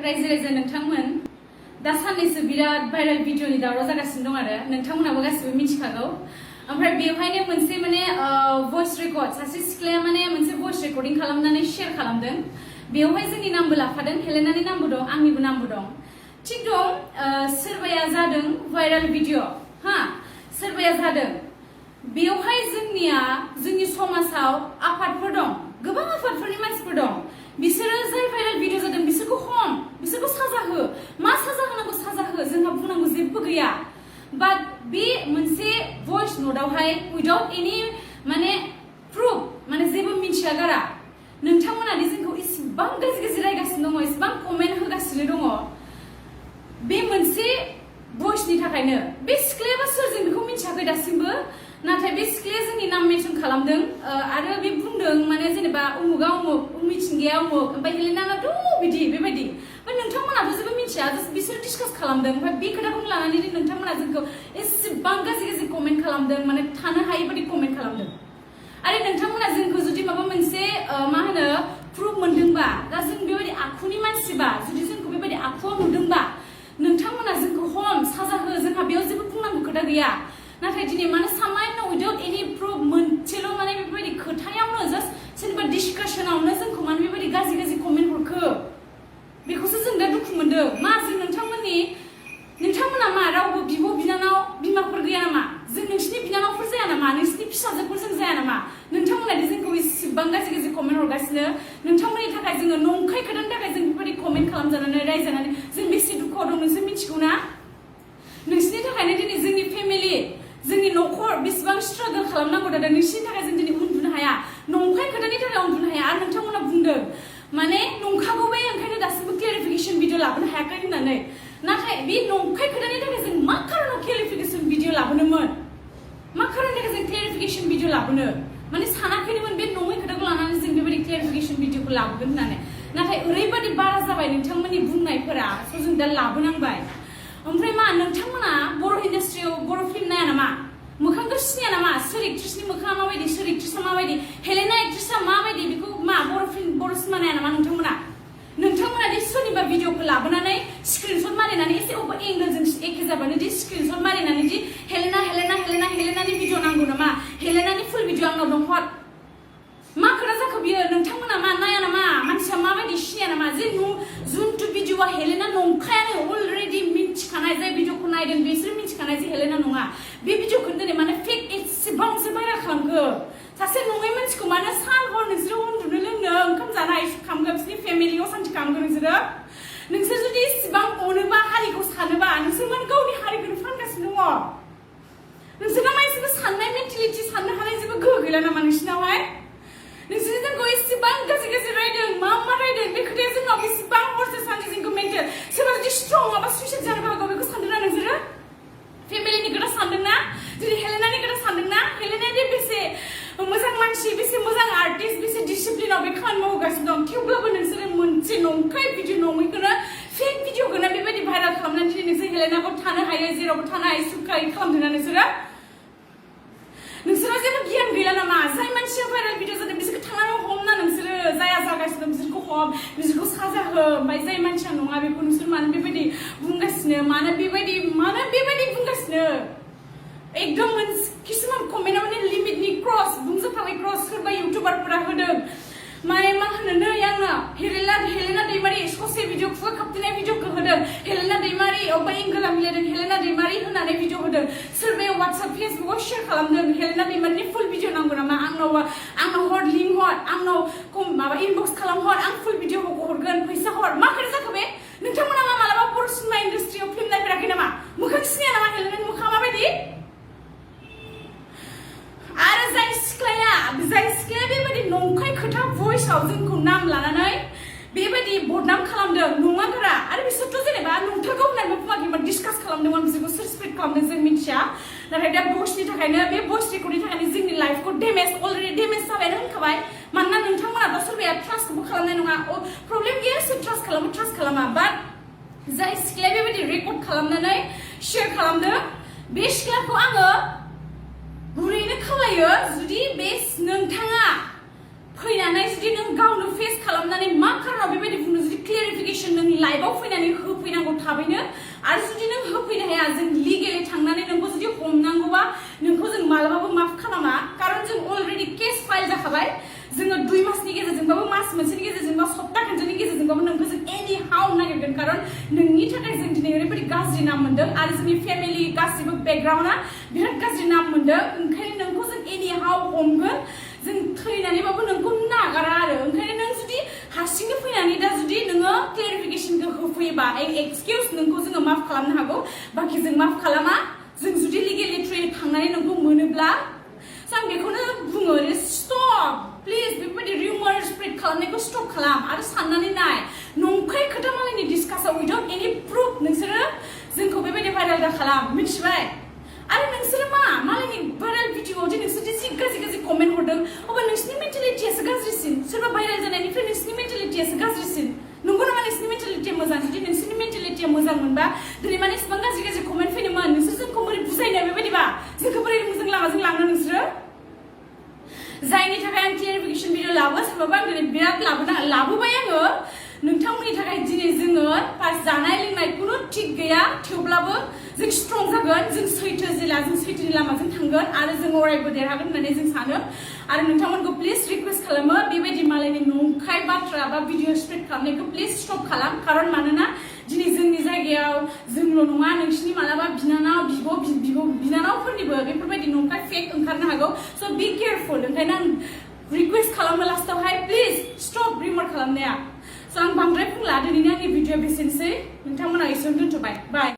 रायजो नोंथांमोन दा साननैसो बिराद भाइरेल भिडिअनि दावराव जागासिनो दं आरो नोंथांमोनाबो गासिबो मिथिखागौ ओमफ्राय बेवहायनो मोनसे माने भइस रेकर्ड सासे सिख्लाया माने मोनसे भइस रेकर्डिं खालामनानै शेयार खालामदों बेवहाय जोंनि नामबो लाफादों हेलेनानि नामबो दं आंनिबो नामबो दं थिग दं सोरबाया जादों भाइरेल भिडिअ हा सोरबाया जादों बेवहाय जोंनि समाजाव आफादफोर दं गोबां आफादफोरनि मानसिफोर दं बिसोरो जाय भाइरेल भिडिअ जादों बिसोरखौ साजा हो मा साजा होनांगौ साजा हो जोंहा बुंनांगौ जेबो गैया बाट बे मोनसे भइस नोटआवहाय उइदाउट एनि माने प्रुफ माने जेबो मिथिया गारा नोंथांमोना जोंखौ इसेबां गाज्रि रायगासिनो दङ इसेबां कमेन्ट होगासिनो दङ बे मोनसे भइसनि थाखायनो बे सिख्लायाबा सोरजों बेखौ मिथियाखै दासिमबो नाथाय बे सिख्लाया जोंनि नाम मेनसन खालामदों आरो बे बुंदों माने जेनेबा उमुगा उमुग मिथिंगाया उमुग ओमफ्राय हेलेनानाथ' बिदि बेबायदि ओमफ्राय नोंथांमोनाथ' जेबो मिथिया बिसोर डिसकास खालामदों ओमफ्य बे खोथाखौनो लानानै नोंथांमोना जोंखौ एसेबां गाज्रि कमेन्ट खालामदों माने थानो हायै बायदि कमेन्ट खालामदों आरो नोंथांमोना जोंखौ जुदि माबा मोनसे मा होनो प्रुफ मोनदोंबा दा जों बेबायदि आखुनि मानसिबा जुदि जोंखौ बेबायदि आखुआव नुदोंबा नोंथांमोना जोंखौ साजा हो जोंहा बेयाव जेबो बुंनांगौ खोथा गैया नाथाय दिनै माने सामान्य उइदाउट एनि प्रुफ मोनसेल' माने बेबायदि खोथायावनो जास्ट सोरनिबा डिसकासनावनो जोंखौ माने बेबायदि गाज्रि कमेन्ट हरखो बेखौसो जों दा दुखु मोनदों मा जों नोंथांमोना मा रावबो बिब' बिनानाव बिमाफोर गैया नामा जों नोंसिनि बिनानावफोर जाया नामा नोंसिनि फिसाजोफोर जों जाया नामा नोंथांमोना जोंखौ इसेबां गाज्रि कमेन्ट हरगासिनो नोंथांमोननि थाखाय जोङो नंखाय खोथानि थाखाय जों बेबायदि कमेन्ट खालामजानानै रायजानानै जों बेसे दुखुआव दं नोंसोर मिथिगौ ना नोंसिनि थाखायनो दिनै जोंनि फेमिलि जोंनि न'खर बेसेबां स्ट्रागल खालामनांगौ दादा नोंसिनि थाखाय जों दिनै उन्दुनो हाया नंखाय खोथानि थाखाय उन्दुनो हाया आरो नोंथांमोना बुंदों माने नंखागौ बे ओंखायनो दासिमबो क्लेरिफिकेसन भिडिअ लाबोनो हायाखै होननानै नाथाय बे नंखाय खोथानि थाखाय जों मा खारनाव क्लेरिफिकेसन भिडिअ लाबोनोमोन मा खारननि थाखाय जों क्लेरिफिकेसन भिडिअ लाबोनो माने सानाखैनोमोन बे नङै खोथाखौ लानानै जों बेबायदि क्लेरिफिकेसन भिडिअखौ लाबोगोन होननानै नाथाय ओरैबायदि बारा जाबाय नोंथांमोननि बुंनायफोरा जों दा लाबोनांबाय ओमफ्राय मा नोंथांमोना बर' इन्डास्ट्रियाव बर' फिल्म नाया नामा मोखांखौ सिनाया नामा सोर एक्ट्रेसनि मोखाङा माबायदि सोर एक्ट्रेसआ माबायदि हेलेना एक्ट्रेसआ माबायदि बेखौ मा बर' सिनेमा नाया नामा नोंथांमोना दि सोरनिबा भिडिअखौ लाबोनानै स्क्रिनशट मारिनानै एसे अबेबा एंगलजों एखे जाबानो दि स्क्रिनशट मारिनानै दि हेलेनानि भिडिअ नांगौ नामा हेलेनानि फुल भिडिअ आंनाव दं हर मा खोथा जाखो बियो नोंथांमोना मा नाया नामा मानसिया माबायदि सिनाया नामा जे जुनथु भिडिअआ हेलेना नंखायानो अलरेडि मिथिखानाय जाय भिडिअखौ नायदों बिसोर मिथिखानाय जे हेलेना नङा बे भिडिअखौ दिनै माने फेक एसेबांसो भाइरेल खालामखो सासे नङै मानसिखौ मानो सान हर नोंसोरो उन्दुनो लोंनो ओंखाम जानाय खालामगोन बिसोरनि फेमिलियाव सान्थि खालामगोन नोंसोर जुदि इसेबां अनोबा हारिखौ सानोबा नोंसोर माने गावनि हारिखौनो फानगासिनो दङ नोंसोरना मा एसेबो साननाय मेन्टेलिटि साननो हानाय जेबो गोहो गैला नामा नोंसिनावहाय नोंसोर जोंखौ एसेबां गाज्रि रायदों मा रायदों बे खोथाया जोंनाव बेसेबां हरसे सानसे जोंखौ मेन्टेल सोरबा जुदि स्ट्रं माबा सुइसाइड जानोबो हागौ बेखौ सानदोंना नोंसोरो फेमिलिनि खोथा सानदोंना जुदि हेलेनानि खोथा सानदोंना हेलेनाया बेसे मोजां मानसि बेसे मोजां आर्टिस्ट बेसे डिसिप्लिनाव बे खामानि मावगासिनो दं थेवब्लाबो नोंसोरो मोनसे नंखाय भिडिअ नङैखौनो फेक भिडिअखौनो बेबायदि भाइरेल खालामनानै दिनै नोंसोर हेलेनाखौ थानो हायै जेरावबो थानो हायै सुखायै खालामदोंना नोंसोरा जेबो गियान गैला नामा जाय मानसिया भाइरेल भिडिअ जादों बिसोरखौ थांनानै हमना नोंसोरो जाया जागासिनो बिसोरखौ हम बिसोरखौ साजा हो ओमफ्राय जाय मानसिया नङा बेखौ नोंसोर मानो बेबायदि बुंगासिनो मानो बेबायदि बुंगासिनो एकदम किसुमान कमेन्टआव माने लिमिटनि क्रस बुंजोबखाबाय क्रस सोरबा इउटुबारफोरा होदों माने मा होनो नै आंना हेलेना दैमारि ससे भिडिअ खुगा खाबथेनाय भिडिअखौ होदों हेलेना दैमारि अबेबा एंगोला मिलायदों हेलेना दैमारि होननानै भिडिअ होदों सोरबाया वाट्सएप फेसबुकआव शेयार खालामदों हेलेना दैमारिनि फुल भिडिअ नांगौ नामा आंनाव हर लिंक हर आंनाव माबा इनबक्स खालाम हर आं फुल भिडिअ हरगोन फैसा हर मा खोथा जाखो बे नोंथांमोना मा मालाबा बर' सिनेमा इन्डास्ट्रियाव फिल्म नायफेराखै नामा मोखां सिनाया नामा हेलेनानि मोखाङा माबायदि आरो जाय सिख्लाया बेबायदि नंखाय खोथा भइसआव जोंखौ नाम लानानै बेबायदि बदनाम खालामदों नङा गोरा आरो बिसोरथ' जेनेबा नंथारगौ होननानै बुङाखैमोन डिसकास खालामदोंमोन बिसोरखौ सोर स्प्रेड खालामदों जों मिथिया नाथाय दा भइसनि थाखायनो बे भइस रेकर्डनि थाखायनो जोंनि लाइफखौ अलरेडि डेमेज जाबायानो होनखाबाय मानोना नोंथांमोनाथ' सोरबाया ट्रास्टखौबो खालामनाय नङा प्रब्लेम गैया सोर ट्रास्ट खालामा बाट जाय सिख्लाया बेबायदि रेकर्ड खालामनानै शेयार खालामदों बे सिख्लाखौ आङो गुरैनो खावलायो जुदि बे नोंथाङा फैनानै जुदि नों गावनो फेस खालामनानै मा खारनाव बेबायदि बुंनो जुदि क्लियारिफिकेसन नों लाइफआव फैनानै होफैनांगौ थाबैनो आरो जुदि नों होफैनो हाया जों लिगेलि थांनानै नोंखौ जुदि हमनांगौबा नोंखौ जों मालाबाबो माफ खालामा खारन जों अलरेडि केस फाइल जाखाबाय जोङो 2 मासनि गेजेरजोंबाबो मास मोनसेनि गेजेरजोंबा सप्ता खनसेनि गेजेरजोंबाबो नोंखौ जों एनि हाउ नागिरगोन खारन नोंनि थाखाय जों दिनै ओरैबायदि गाज्रि नाम मोनदों आरो जोंनि फेमिलि गासिबो बेकग्राउन्डआ बिराद गाज्रि नाम मोनदों ओंखायनो नोंखौ जों एनि हाउ हमगोन जों थैनानैबाबो नोंखौ नागारा आरो ओंखायनो नों जुदि हारसिंनो फैनानै दा जुदि नोङो क्लेरिफिकेसनखौ होफैयोबा एक्सकिउज नोंखौ जोङो माफ खालामनो हागौ बाखि जों माफ खालामा जों जुदि लिगेलि ट्रेन थांनानै नोंखौ मोनोब्ला आं बेखौनो बुङो स्टप प्लिज बेबायदि रिउमार स्प्रेड खालामनायखौ स्टप खालाम आरो साननानै नाय नंखाय खोथा मालायनि डिसकासआव उइदाउट एनि प्रुफ नोंसोरो जोंखौ बेबायदि भाइरेल दा खालाम मिथिबाय आरो नोंसोरो मा मालायनि भाइरेल भिडिअआव जे नोंसोर जि गाज्रि कमेन्ट हरदों अब्ला नोंसिनि मेन्टेलिटियासो गाज्रिसिन सोरबा भाइरेल जानायनिफ्राय नोंसिनि मेन्टेलिटियासो गाज्रिसिन नंगौ नामा नोंसिनि मेन्टेलिटिया मोजां जुदि नोंसिनि मेन्टेलिटिया मोजां मोनबा दिनै माने इसेबां गाज्रि कमेन्ट फैदोंमोन नोंसोर जोंखौ बोरै बुजायनो बेबायदिबा जोंखौ बोरै मोजां लामाजों लांनो नोंसोरो जायनि थाखाय आं क्लियारिफिकेशन भिडिअ लाबो सोरबाबा आं दिनै बिराद लाबोबाय आङो नोंथांमोननि थाखाय दिनै जोङो फार्स्ट जानाय लोंनाय खुनु थिग गैया थेवब्लाबो जों स्ट्रं जागोन जों सैथो जेला जों सैथोनि लामाजों थांगोन आरो जों अरायबो देरहागोन होननानै जों सानो आरो नोंथांमोनखौ प्लिज रिक्वेस्ट खालामो बेबायदि मालायनि नंखाय बाथ्रा बा भिडिअ स्प्रेड खालामनायखौ प्लिज स्टप खालाम खारन मानोना दिनै जोंनि जायगायाव जोंल' नङा नोंसिनि मालाबा बिनानाव बिनानावफोरनिबो बेफोरबायदि नंखाय फेक ओंखारनो हागौ स' बि केयारफुल ओंखायनो आं रिक्वेस्ट खालामो लास्टावहाय प्लिज स्टप रिमर खालामनाया स' आं बांद्राय बुंला दिनैनि आंनि भिडिअ बेसेनोसै नोंथांमोना एसेयावनो दोनथ'बाय बाय